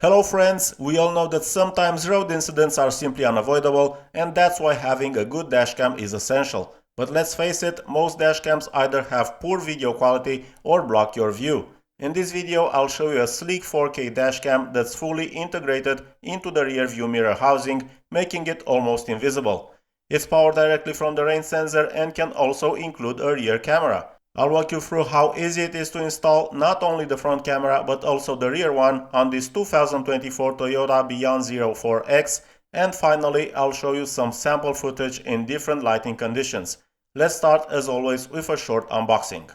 Hello friends, we all know that sometimes road incidents are simply unavoidable, and that's why having a good dashcam is essential. But let's face it, most dashcams either have poor video quality or block your view. In this video I'll show you a sleek 4K dashcam that's fully integrated into the rear view mirror housing, making it almost invisible. It's powered directly from the rain sensor and can also include a rear camera. I'll walk you through how easy it is to install not only the front camera but also the rear one on this 2024 Toyota BZ4X, and finally I'll show you some sample footage in different lighting conditions. Let's start as always with a short unboxing.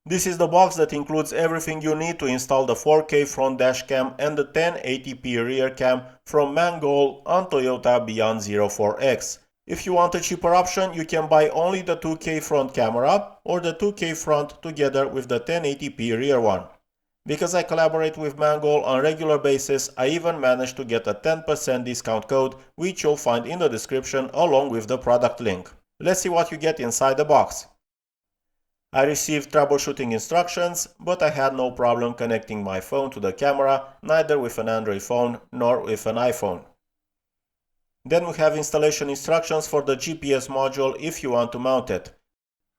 This is the box that includes everything you need to install the 4K front dashcam and the 1080p rear cam from Mangoal on Toyota BZ4X. If you want a cheaper option, you can buy only the 2K front camera or the 2K front together with the 1080p rear one. Because I collaborate with Mangoal on a regular basis, I even managed to get a 10% discount code, which you'll find in the description along with the product link. Let's see what you get inside the box. I received troubleshooting instructions, but I had no problem connecting my phone to the camera, neither with an Android phone nor with an iPhone. Then we have installation instructions for the GPS module if you want to mount it.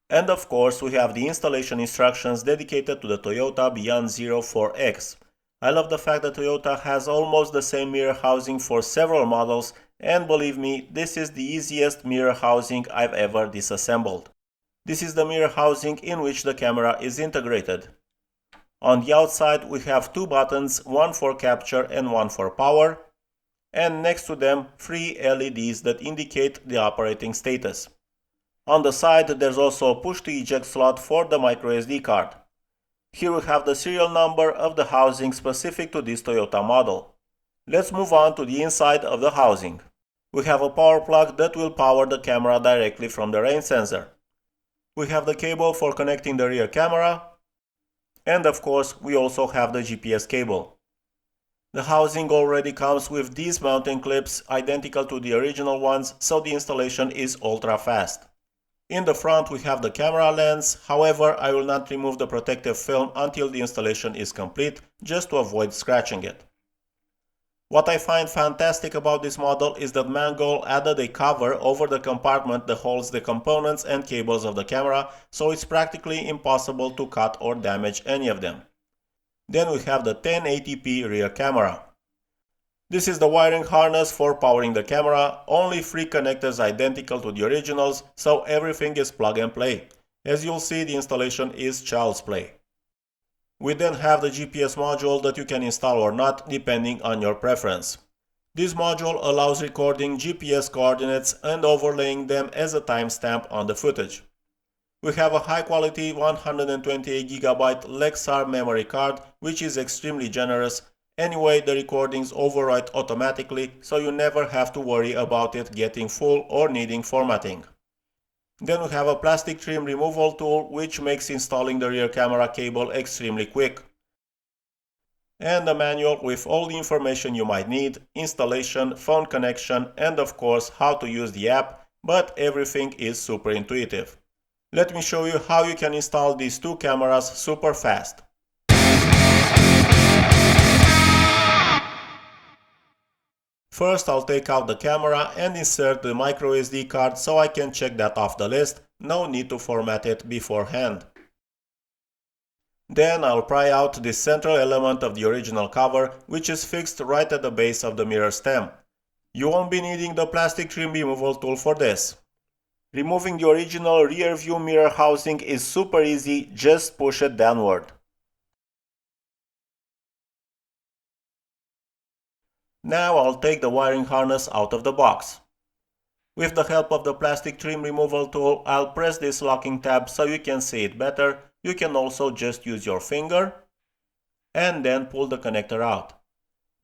And of course we have the installation instructions dedicated to the Toyota BZ4X. I love the fact that Toyota has almost the same mirror housing for several models, and believe me, this is the easiest mirror housing I've ever disassembled. This is the mirror housing in which the camera is integrated. On the outside we have two buttons, one for capture and one for power, and next to them 3 LEDs that indicate the operating status. On the side there's also a push to eject slot for the microSD card. Here we have the serial number of the housing specific to this Toyota model. Let's move on to the inside of the housing. We have a power plug that will power the camera directly from the rain sensor. We have the cable for connecting the rear camera, and of course we also have the GPS cable. The housing already comes with these mounting clips identical to the original ones, so the installation is ultra fast. In the front we have the camera lens, however I will not remove the protective film until the installation is complete, just to avoid scratching it. What I find fantastic about this model is that Mangoal added a cover over the compartment that holds the components and cables of the camera, so it's practically impossible to cut or damage any of them. Then we have the 1080p rear camera. This is the wiring harness for powering the camera, only 3 connectors identical to the originals, so everything is plug and play. As you'll see, the installation is child's play. We then have the GPS module that you can install or not, depending on your preference. This module allows recording GPS coordinates and overlaying them as a timestamp on the footage. We have a high-quality 128GB Lexar memory card, which is extremely generous. Anyway, the recordings overwrite automatically, so you never have to worry about it getting full or needing formatting. Then we have a plastic trim removal tool, which makes installing the rear camera cable extremely quick. And a manual with all the information you might need, installation, phone connection, and of course how to use the app, but everything is super intuitive. Let me show you how you can install these two cameras super fast. First I'll take out the camera and insert the microSD card so I can check that off the list, no need to format it beforehand. Then I'll pry out this central element of the original cover, which is fixed right at the base of the mirror stem. You won't be needing the plastic trim removal tool for this. Removing the original rear view mirror housing is super easy, just push it downward. Now I'll take the wiring harness out of the box. With the help of the plastic trim removal tool, I'll press this locking tab so you can see it better. You can also just use your finger and then pull the connector out.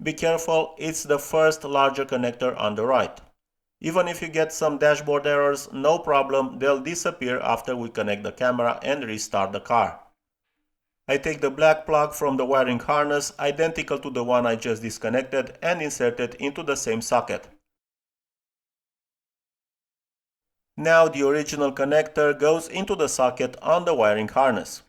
Be careful, it's the first larger connector on the right. Even if you get some dashboard errors, no problem, they'll disappear after we connect the camera and restart the car. I take the black plug from the wiring harness, identical to the one I just disconnected, and insert it into the same socket. Now the original connector goes into the socket on the wiring harness.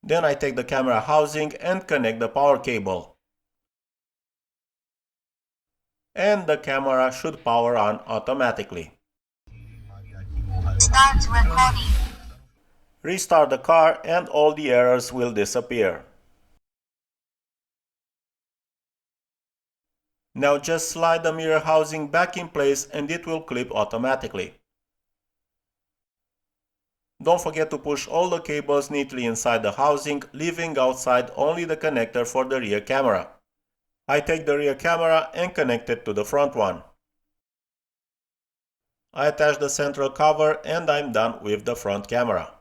Then I take the camera housing and connect the power cable. And the camera should power on automatically. Start recording. Restart the car and all the errors will disappear. Now just slide the mirror housing back in place and it will clip automatically. Don't forget to push all the cables neatly inside the housing, leaving outside only the connector for the rear camera. I take the rear camera and connect it to the front one. I attach the central cover and I'm done with the front camera.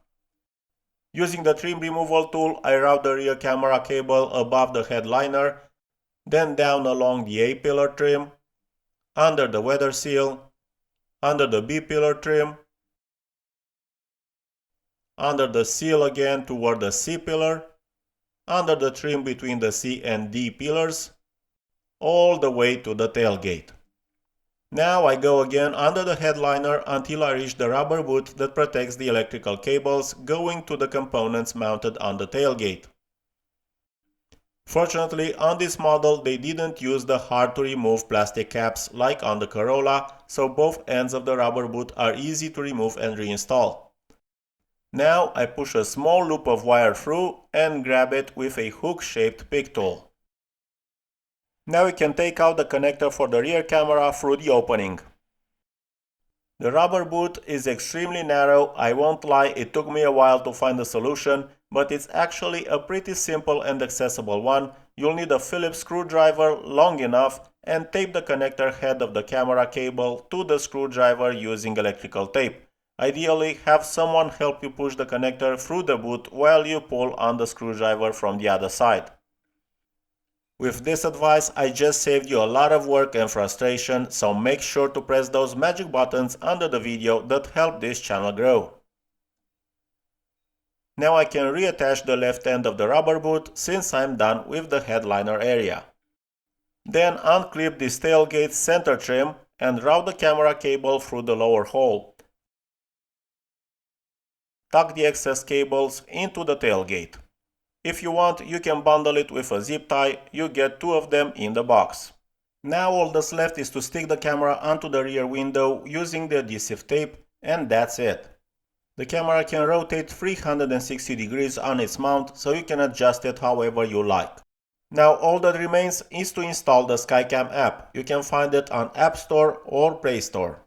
Using the trim removal tool, I route the rear camera cable above the headliner, then down along the A-pillar trim, under the weather seal, under the B-pillar trim, under the seal again toward the C-pillar, under the trim between the C and D pillars, all the way to the tailgate. Now I go again under the headliner until I reach the rubber boot that protects the electrical cables going to the components mounted on the tailgate. Fortunately, on this model they didn't use the hard to remove plastic caps like on the Corolla, so both ends of the rubber boot are easy to remove and reinstall. Now I push a small loop of wire through and grab it with a hook-shaped pick tool. Now we can take out the connector for the rear camera through the opening. The rubber boot is extremely narrow, I won't lie, it took me a while to find a solution, but it's actually a pretty simple and accessible one. You'll need a Phillips screwdriver long enough and tape the connector head of the camera cable to the screwdriver using electrical tape. Ideally, have someone help you push the connector through the boot while you pull on the screwdriver from the other side. With this advice, I just saved you a lot of work and frustration, so make sure to press those magic buttons under the video that help this channel grow. Now I can reattach the left end of the rubber boot since I'm done with the headliner area. Then unclip this tailgate center trim and route the camera cable through the lower hole. Tuck the excess cables into the tailgate. If you want, you can bundle it with a zip tie, you get 2 of them in the box. Now all that's left is to stick the camera onto the rear window using the adhesive tape, and that's it. The camera can rotate 360 degrees on its mount, so you can adjust it however you like. Now all that remains is to install the SkyCam app. You can find it on App Store or Play Store.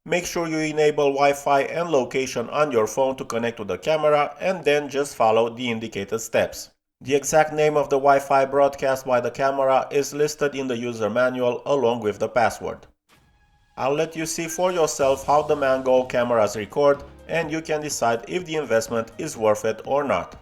Make sure you enable Wi-Fi and location on your phone to connect to the camera and then just follow the indicated steps. The exact name of the Wi-Fi broadcast by the camera is listed in the user manual along with the password. I'll let you see for yourself how the Mangoal cameras record and you can decide if the investment is worth it or not.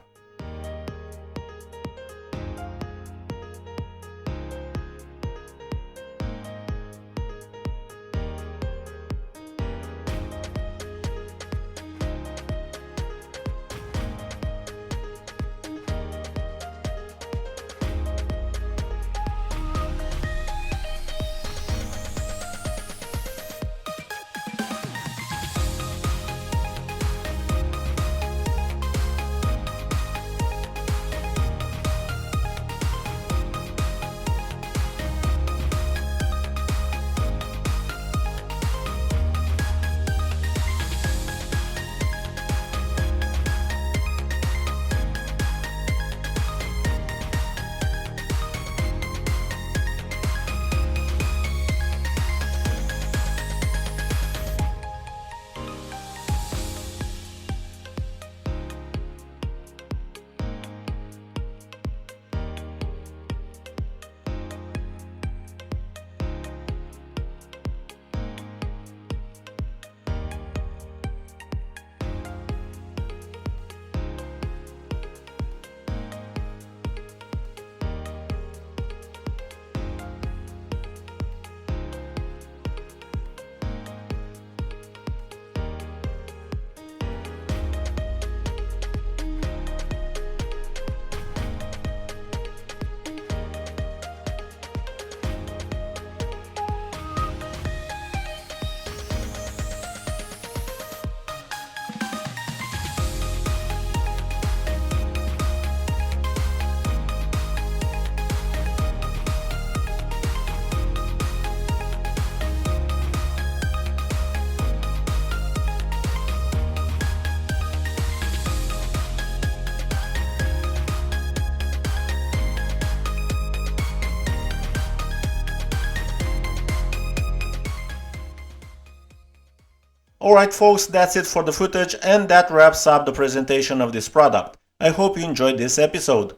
Alright folks, that's it for the footage, and that wraps up the presentation of this product. I hope you enjoyed this episode.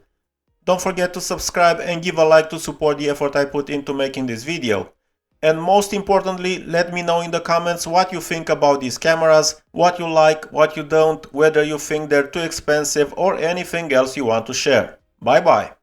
Don't forget to subscribe and give a like to support the effort I put into making this video. And most importantly, let me know in the comments what you think about these cameras, what you like, what you don't, whether you think they're too expensive or anything else you want to share. Bye bye!